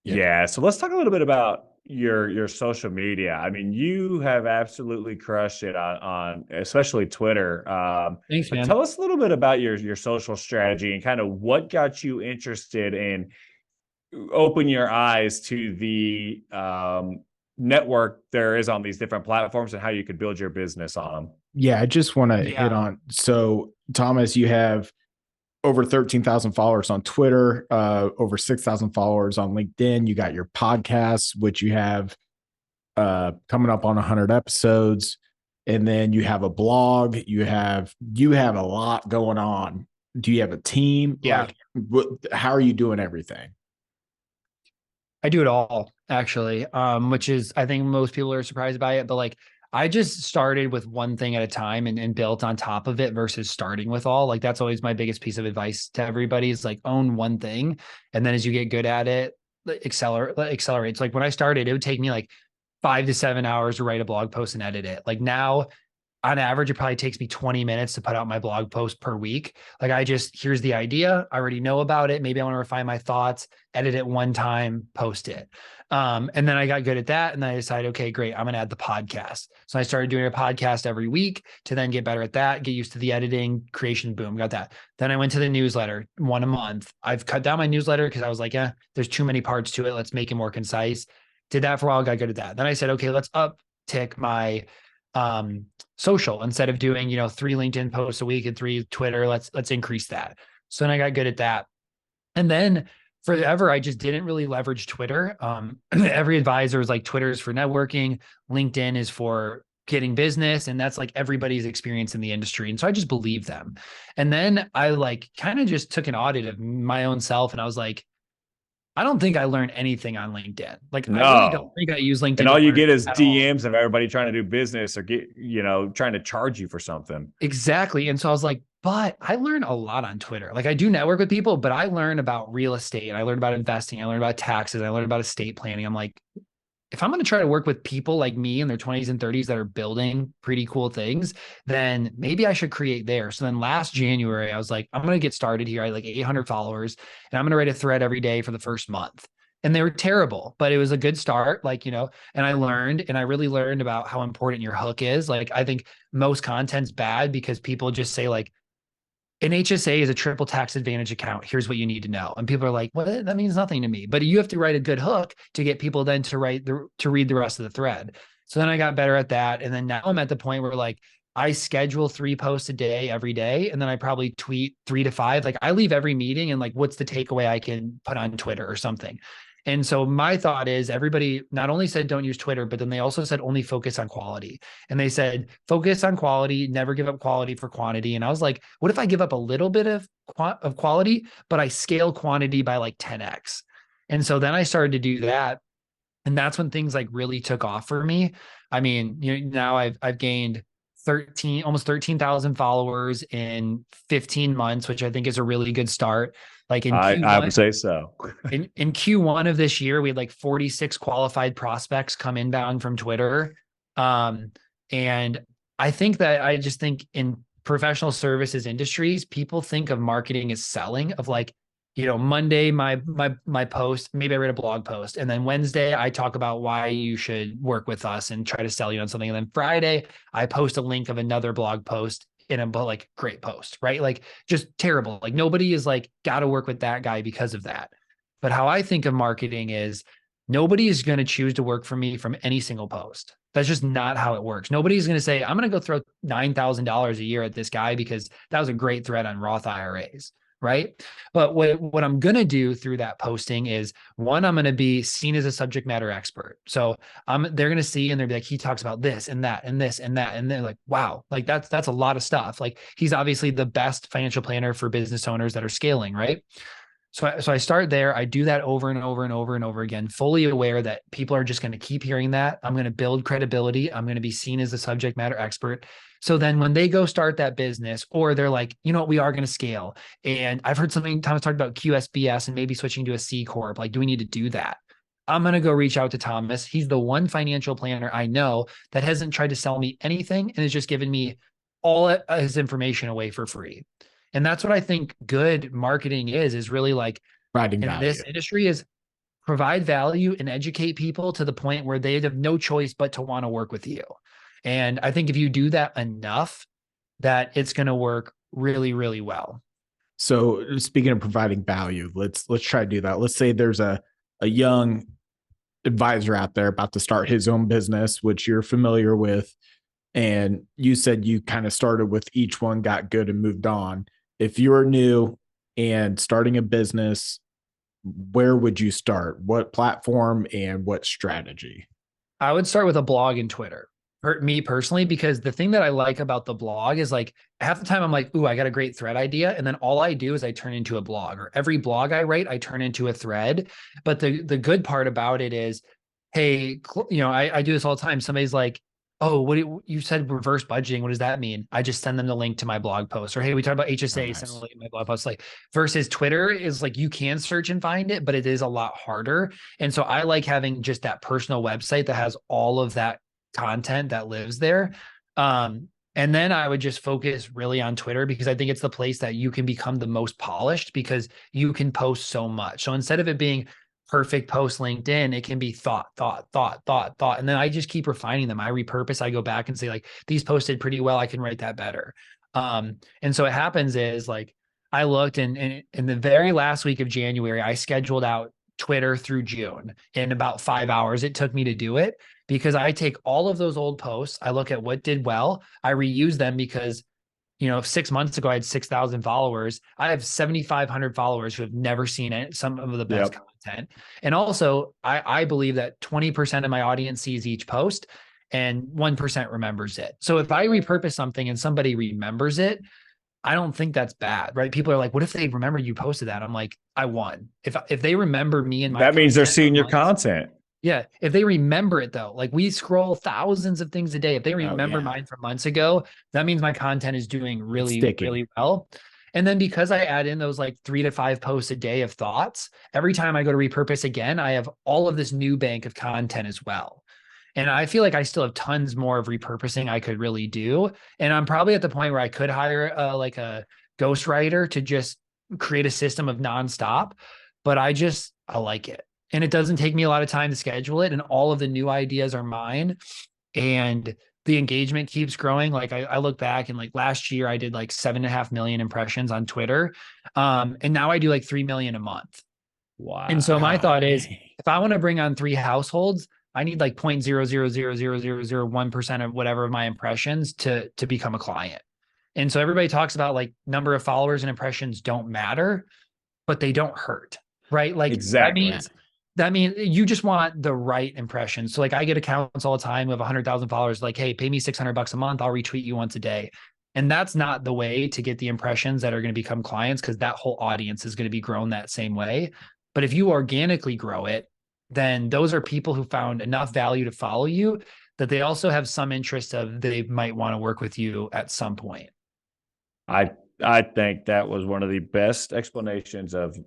Yeah. So let's talk a little bit about your social media. I mean, you have absolutely crushed it on especially Twitter. Thanks, But man. tell us a little bit about your social strategy and kind of what got you interested in open your eyes to the network there is on these different platforms and how you could build your business on them. Yeah, I just want to hit on. So, Thomas, you have over 13,000 followers on Twitter, over 6,000 followers on LinkedIn. You got your podcast, which you have coming up on 100 episodes. And then you have a blog. You have a lot going on. Do you have a team? Yeah. Like, how are you doing everything? I do it all actually. Which is, I think most people are surprised by it, but like I just started with one thing at a time and built on top of it versus starting with all. Like that's always my biggest piece of advice to everybody is like own one thing. And then as you get good at it, accelerate. So like when I started, it would take me like 5 to 7 hours to write a blog post and edit it. Like now on average, it probably takes me 20 minutes to put out my blog post per week. Like here's the idea. I already know about it. Maybe I want to refine my thoughts, edit it one time, post it. And then I got good at that. And then I decided, okay, great. I'm going to add the podcast. So I started doing a podcast every week to then get better at that, get used to the editing, creation, boom, got that. Then I went to the newsletter, one a month. I've cut down my newsletter because I was like, yeah, there's too many parts to it. Let's make it more concise. Did that for a while, got good at that. Then I said, okay, let's uptick my social. Instead of doing 3 LinkedIn posts a week and 3 Twitter, let's increase that. So then I got good at that. And then forever, I just didn't really leverage Twitter. Every advisor is like, Twitter is for networking, LinkedIn is for getting business. And that's like everybody's experience in the industry. And so I just believed them. And then I like kind of just took an audit of my own self. And I was like, I don't think I learned anything on LinkedIn. Like, no. I really don't think I use LinkedIn. And all you get is DMs of everybody trying to do business or trying to charge you for something. Exactly. And so I was like, but I learn a lot on Twitter. Like I do network with people, but I learn about real estate. I learn about investing. I learn about taxes. I learn about estate planning. I'm like, if I'm going to try to work with people like me in their 20s and 30s that are building pretty cool things, then maybe I should create there. So then last January, I was like, I'm going to get started here. I had like 800 followers and I'm going to write a thread every day for the first month. And they were terrible, but it was a good start. And I really learned about how important your hook is. Like, I think most content's bad because people just say like, an HSA is a triple tax advantage account. Here's what you need to know. And people are like, well, that means nothing to me. But you have to write a good hook to get people then to read the rest of the thread. So then I got better at that. And then now I'm at the point where like I schedule 3 posts a day every day. And then I probably tweet 3 to 5. Like I leave every meeting and like, what's the takeaway I can put on Twitter or something. And so my thought is everybody not only said don't use Twitter, but then they also said only focus on quality. And they said focus on quality, never give up quality for quantity. And I was like, what if I give up a little bit of quality, but I scale quantity by like 10x? And so then I started to do that. And that's when things like really took off for me. I mean, now I've gained almost 13,000 followers in 15 months, which I think is a really good start. Like in Q1, I would say so. in Q1 of this year, we had like 46 qualified prospects come inbound from Twitter. And I think that I just think in professional services industries, people think of marketing as selling, of like, Monday, my post, maybe I read a blog post. And then Wednesday, I talk about why you should work with us and try to sell you on something. And then Friday, I post a link of another blog post in a like great post, right? Like just terrible. Like nobody is like, got to work with that guy because of that. But how I think of marketing is nobody is going to choose to work for me from any single post. That's just not how it works. Nobody's going to say, I'm going to go throw $9,000 a year at this guy because that was a great thread on Roth IRAs. Right. But what I'm going to do through that posting is, one, I'm going to be seen as a subject matter expert. So they're going to see, and they're like, he talks about this and that and this and that. And they're like, wow, like that's a lot of stuff. Like he's obviously the best financial planner for business owners that are scaling. Right. So I start there. I do that over and over and over and over again, fully aware that people are just going to keep hearing that. I'm going to build credibility. I'm going to be seen as a subject matter expert. So then when they go start that business, or they're like, you know what, we are going to scale. And I've heard something Thomas talked about QSBS and maybe switching to a C Corp. Like, do we need to do that? I'm going to go reach out to Thomas. He's the one financial planner I know that hasn't tried to sell me anything and has just given me all his information away for free. And that's what I think good marketing is really like Providing in value. this industry is provide value and educate people to the point where they have no choice but to want to work with you. And I think if you do that enough, that it's going to work really, really well. So speaking of providing value, let's try to do that. Let's say there's a young advisor out there about to start his own business, which you're familiar with. And you said you kind of started with each one, got good and moved on. If you're new and starting a business, where would you start? What platform and what strategy? I would start with a blog and Twitter. For me personally, because the thing that I like about the blog is like half the time I'm like, ooh, I got a great thread idea. And then all I do is I turn into a blog, or every blog I write, I turn into a thread. But the good part about it is, hey, I do this all the time. Somebody's like, oh, you said reverse budgeting. What does that mean? I just send them the link to my blog post. Or, hey, we talked about HSA, nice. send them the link to my blog post. Like versus Twitter is like, you can search and find it, but it is a lot harder. And so I like having just that personal website that has all of that content that lives there. And then I would just focus really on Twitter, because I think it's the place that you can become the most polished, because you can post so much. So instead of it being perfect post LinkedIn, it can be thought. And then I just keep refining them. I repurpose, I go back and say like, these posted pretty well, I can write that better. And so what happens is like, I looked and in the very last week of January, I scheduled out Twitter through June in about 5 hours. It took me to do it, because I take all of those old posts, I look at what did well, I reuse them, because 6 months ago I had 6,000 followers. I have 7,500 followers who have never seen it, some of the best content. And also I believe that 20% of my audience sees each post and 1% remembers it. So if I repurpose something and somebody remembers it, I don't think that's bad, right? People are like, what if they remember you posted that? I'm like, I won. If they remember me and my that means they're seeing your content. Yeah. If they remember it though, like we scroll thousands of things a day. If they remember mine from months ago, that means my content is doing really, really well. And then because I add in those like 3 to 5 posts a day of thoughts, every time I go to repurpose again, I have all of this new bank of content as well. And I feel like I still have tons more of repurposing I could really do. And I'm probably at the point where I could hire like a ghostwriter to just create a system of nonstop, but I like it. And it doesn't take me a lot of time to schedule it. And all of the new ideas are mine. And the engagement keeps growing. Like I look back and like last year I did like 7.5 million impressions on Twitter. And now I do like 3 million a month. Wow. And so my thought is, if I want to bring on 3 households, I need like 0.0000001% of whatever of my impressions to become a client. And so everybody talks about like number of followers and impressions don't matter, but they don't hurt, right? Like exactly. That means I mean, you just want the right impression. So like I get accounts all the time with 100,000 followers, like, hey, pay me $600 a month. I'll retweet you once a day. And that's not the way to get the impressions that are going to become clients, because that whole audience is going to be grown that same way. But if you organically grow it, then those are people who found enough value to follow you that they also have some interest of they might want to work with you at some point. I I think that was one of the best explanations of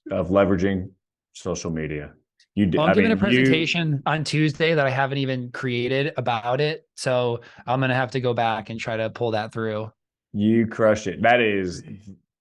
leveraging social media. Well, I'm giving a presentation on Tuesday that I haven't even created about it. So I'm going to have to go back and try to pull that through. You crushed it. That is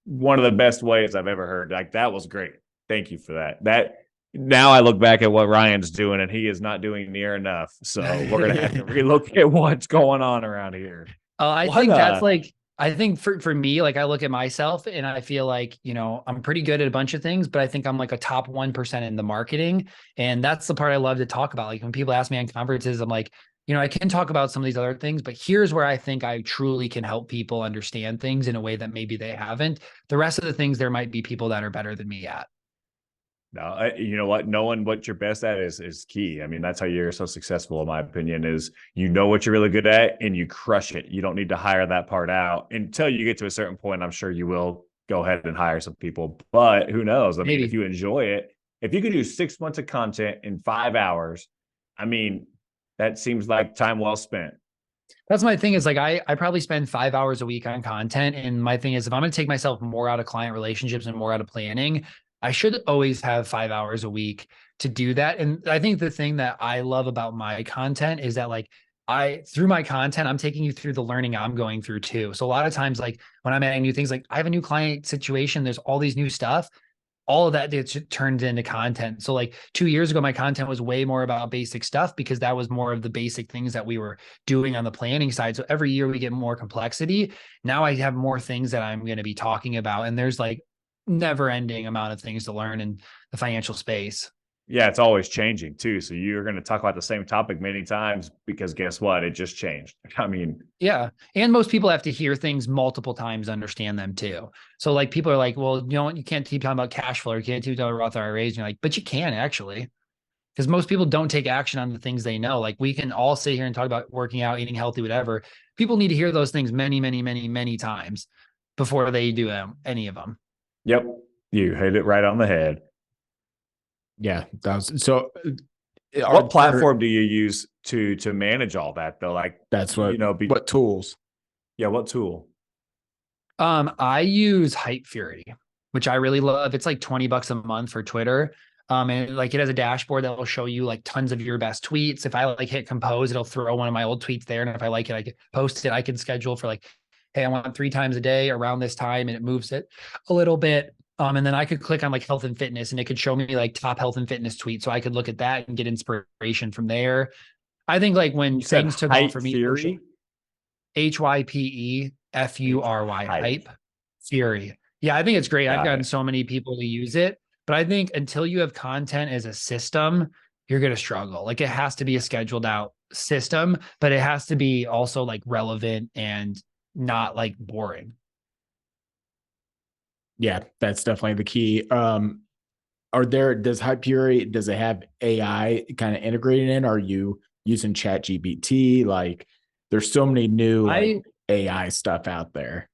one of the best ways I've ever heard. Like, that was great. Thank you for that. Now I look back at what Ryan's doing, and he is not doing near enough. So we're going to have to relook at what's going on around here. I think that's like, I think for me, like I look at myself and I feel like, I'm pretty good at a bunch of things, but I think I'm like a top 1% in the marketing. And that's the part I love to talk about. Like when people ask me on conferences, I'm like, I can talk about some of these other things, but here's where I think I truly can help people understand things in a way that maybe they haven't. The rest of the things, there might be people that are better than me at. No, you know what? Knowing what you're best at is key. I mean, that's how you're so successful, in my opinion, is you know what you're really good at and you crush it. You don't need to hire that part out until you get to a certain point. I'm sure you will go ahead and hire some people, but who knows? I mean, if you enjoy it, if you could do 6 months of content in 5 hours, I mean, that seems like time well spent. That's my thing, is like, I probably spend 5 hours a week on content. And my thing is, if I'm going to take myself more out of client relationships and more out of planning, I should always have 5 hours a week to do that. And I think the thing that I love about my content is that like through my content, I'm taking you through the learning I'm going through too. So a lot of times, like when I'm adding new things, like I have a new client situation, there's all these new stuff, all of that gets turned into content. So like 2 years ago, my content was way more about basic stuff because that was more of the basic things that we were doing on the planning side. So every year we get more complexity. Now I have more things that I'm going to be talking about. And there's like never ending amount of things to learn in the financial space. Yeah, it's always changing too. So you're going to talk about the same topic many times because guess what? It just changed. I mean, yeah. And most people have to hear things multiple times to understand them too. So like people are like, well, you can't keep talking about cash flow, you can't keep talking about Roth IRAs. And you're like, but you can actually, because most people don't take action on the things they know. Like we can all sit here and talk about working out, eating healthy, whatever. People need to hear those things many, many, many, many times before they do any of them. Yep. You hit it right on the head. Yeah. So what platform do you use to manage all that though? Like that's what, what tools? Yeah. What tool? I use Hype Fury, which I really love. It's like $20 a month for Twitter. And like it has a dashboard that will show you like tons of your best tweets. If I like hit compose, it'll throw one of my old tweets there. And if I like it, I can post it. I can schedule for like, hey, I want 3 times a day around this time, and it moves it a little bit. And then I could click on like health and fitness, and it could show me like top health and fitness tweets. So I could look at that and get inspiration from there. I think like when things took off for me, Fury? HYPEFURY, Hype Fury. Yeah, I think it's great. I've gotten so many people to use it, but I think until you have content as a system, you're going to struggle. Like it has to be a scheduled out system, but it has to be also like relevant and not like boring. Yeah, that's definitely the key. Does Hype Fury, does it have AI kind of integrated in? Are you using ChatGPT? Like there's so many new AI stuff out there.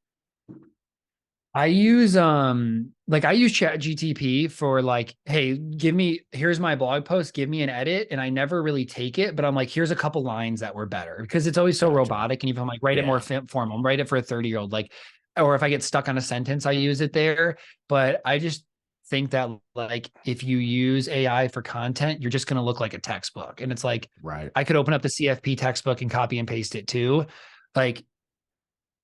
I use ChatGPT for like, hey, here's my blog post, give me an edit. And I never really take it, but I'm like, here's a couple lines that were better, because it's always so robotic. And if I'm like, write it more formal, write it for a 30-year-old, like, or if I get stuck on a sentence, I use it there. But I just think that like, if you use AI for content, you're just going to look like a textbook. And it's like, right. I could open up the CFP textbook and copy and paste it too. Like,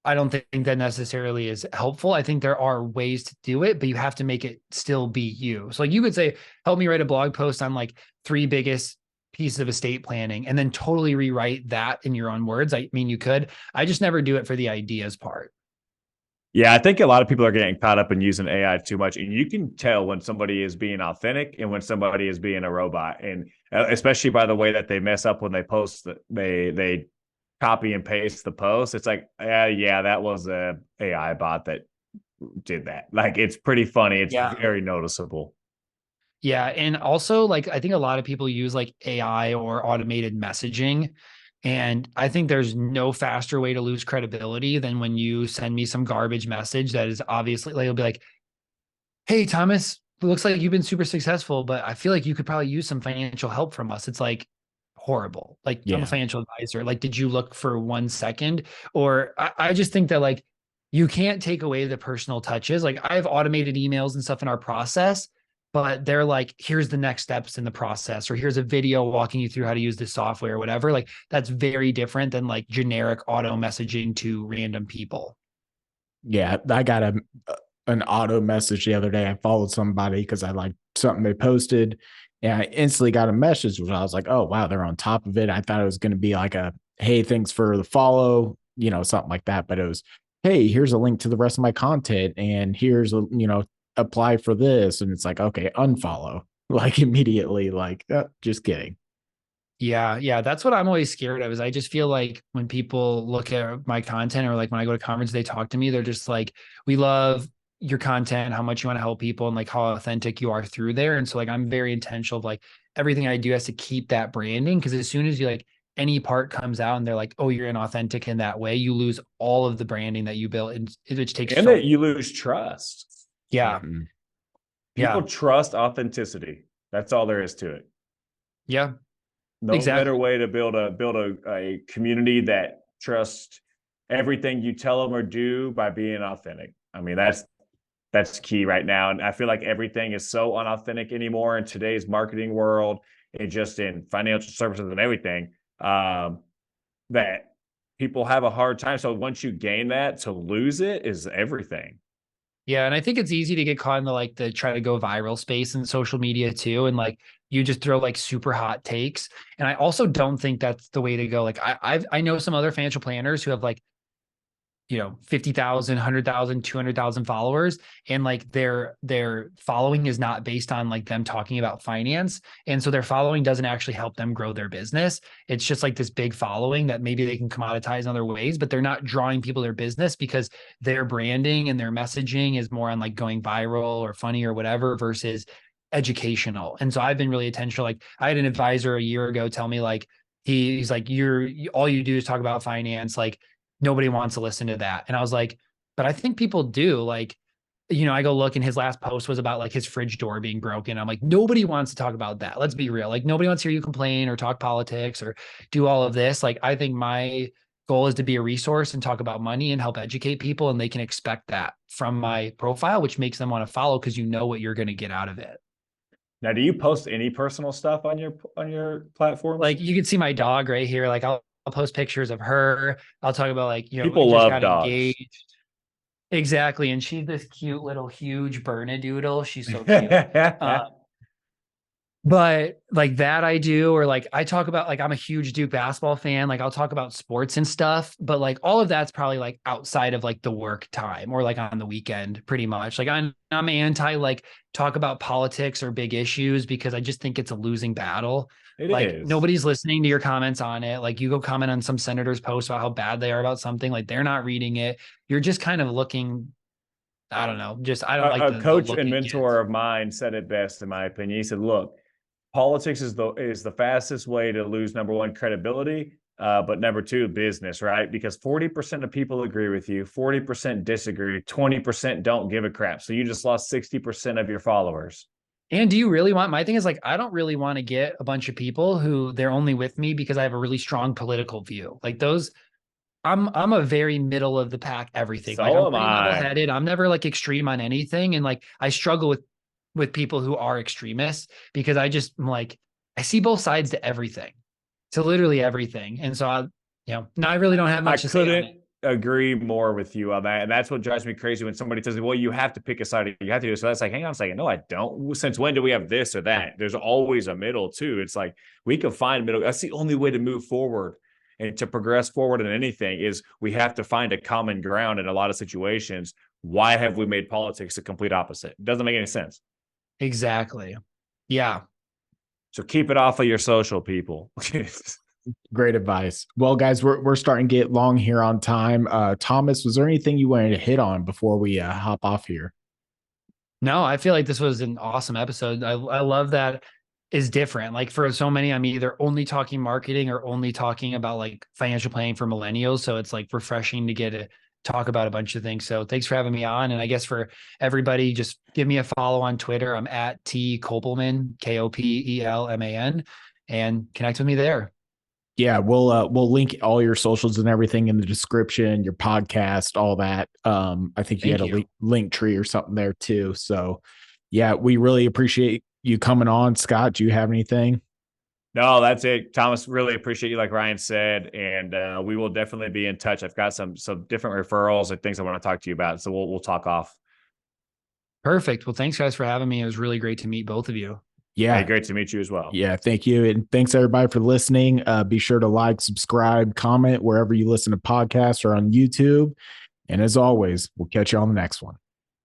I don't think that necessarily is helpful. I think there are ways to do it, but you have to make it still be you. So like you could say, help me write a blog post on like 3 biggest pieces of estate planning, and then totally rewrite that in your own words. I mean, you could. I just never do it for the ideas part. Yeah, I think a lot of people are getting caught up in using AI too much, and you can tell when somebody is being authentic and when somebody is being a robot, and especially by the way that they mess up when they post that they copy and paste the post. It's like, yeah, that was a AI bot that did that. Like, it's pretty funny. It's very noticeable. Yeah. And also, like, I think a lot of people use like AI or automated messaging. And I think there's no faster way to lose credibility than when you send me some garbage message that is obviously like, it'll be like, hey, Thomas, it looks like you've been super successful, but I feel like you could probably use some financial help from us. It's like horrible. Like, I'm a Yeah. financial advisor. Like, did you look for 1 second? Or I just think that like you can't take away the personal touches. Like, I have automated emails and stuff in our process, but they're like, here's the next steps in the process, or here's a video walking you through how to use this software or whatever. Like, that's very different than like generic auto messaging to random people. Yeah. I got an auto message the other day. I followed somebody because I liked something they posted, and I instantly got a message where I was like, oh, wow, they're on top of it. I thought it was going to be like a, hey, thanks for the follow, something like that. But it was, hey, here's a link to the rest of my content. And here's apply for this. And it's like, okay, unfollow like immediately, like, just kidding. Yeah, yeah, that's what I'm always scared of is I just feel like when people look at my content or like when I go to conference, they talk to me, they're just like, we love your content, how much you want to help people and like how authentic you are through there. And so like I'm very intentional of like everything I do has to keep that branding because as soon as you like any part comes out and they're like, oh, you're inauthentic in that way, you lose all of the branding that you built, and which takes And so that you lose trust. yeah, Mhm. People yeah, trust authenticity. That's all there is to it. yeah, No better exactly. way to build a community that trusts everything you tell them or do by being authentic. I mean, that's key right now. And I feel like everything is so unauthentic anymore in today's marketing world and just in financial services and everything, that people have a hard time. So once you gain that, to lose it is everything. Yeah, and I think it's easy to get caught in the like the try to go viral space in social media too, and like you just throw like super hot takes. And I also don't think that's the way to go. Like I know some other financial planners who have like 50,000, 100,000, 200,000 followers. And like their following is not based on like them talking about finance. And so their following doesn't actually help them grow their business. It's just like this big following that maybe they can commoditize in other ways, but they're not drawing people to their business because their branding and their messaging is more on like going viral or funny or whatever versus educational. And so I've been really intentional. Like I had an advisor a year ago tell me like, he's like, all you do is talk about finance. Like, nobody wants to listen to that. And I was like, but I think people do. Like, I go look and his last post was about like his fridge door being broken. I'm like, nobody wants to talk about that. Let's be real. Like, nobody wants to hear you complain or talk politics or do all of this. Like, I think my goal is to be a resource and talk about money and help educate people. And they can expect that from my profile, which makes them want to follow because you know what you're going to get out of it. Now, do you post any personal stuff on your platforms? Like, you can see my dog right here. Like, I'll post pictures of her. I'll talk about like, we People just love got dogs. engaged. Exactly. And she's this cute little huge Bernedoodle. She's so cute. Uh, but like that I do, or like I talk about like I'm a huge Duke basketball fan. Like I'll talk about sports and stuff, but like all of that's probably like outside of like the work time or like on the weekend, pretty much. Like I'm anti like talk about politics or big issues because I just think it's a losing battle. It Like is. nobody's listening to your comments on it. Like you go comment on some senator's post about how bad they are about something, like they're not reading it. You're just kind of looking, I don't know, just I don't like A the coach look and it mentor gives. of mine said it best, in my opinion. He said, "Look, politics is the fastest way to lose number one credibility, but number two business, right? Because 40% of people agree with you, 40% disagree, 20% don't give a crap. So you just lost 60% of your followers." And do you really want, my thing is like, I don't really want to get a bunch of people who they're only with me because I have a really strong political view. Like those, I'm a very middle of the pack, everything. Like So I'm am pretty level I. headed. I'm never like extreme on anything. And like, I struggle with people who are extremists because I'm like, I see both sides to everything, to literally everything. And so no, I really don't have I much to say on it. couldn't agree more with you on that. And that's what drives me crazy when somebody says, well, you have to pick a side. You have to do it. So that's like, hang on a second. No, I don't. Since when do we have this or that? There's always a middle too. It's like we can find middle. That's the only way to move forward and to progress forward in anything is we have to find a common ground in a lot of situations. Why have we made politics the complete opposite? It doesn't make any sense. Exactly. Yeah. So keep it off of your social people. Great advice. Well, guys, we're starting to get long here on time. Thomas, was there anything you wanted to hit on before we hop off here? No, I feel like this was an awesome episode. I love that is different. Like for so many, I'm either only talking marketing or only talking about like financial planning for millennials. So it's like refreshing to get to talk about a bunch of things. So thanks for having me on. And I guess for everybody, just give me a follow on Twitter. I'm at T Kopelman, Kopelman, and connect with me there. Yeah, we'll link all your socials and everything in the description, your podcast, all that. I think you had a link tree or something there too. So yeah, we really appreciate you coming on. Scott, do you have anything? No, that's it. Thomas, really appreciate you, like Ryan said, and we will definitely be in touch. I've got some different referrals and things I want to talk to you about. So we'll talk off. Perfect. Well, thanks guys for having me. It was really great to meet both of you. Yeah. Hey, great to meet you as well. Yeah. Thank you. And thanks everybody for listening. Be sure to like, subscribe, comment wherever you listen to podcasts or on YouTube. And as always, we'll catch you on the next one.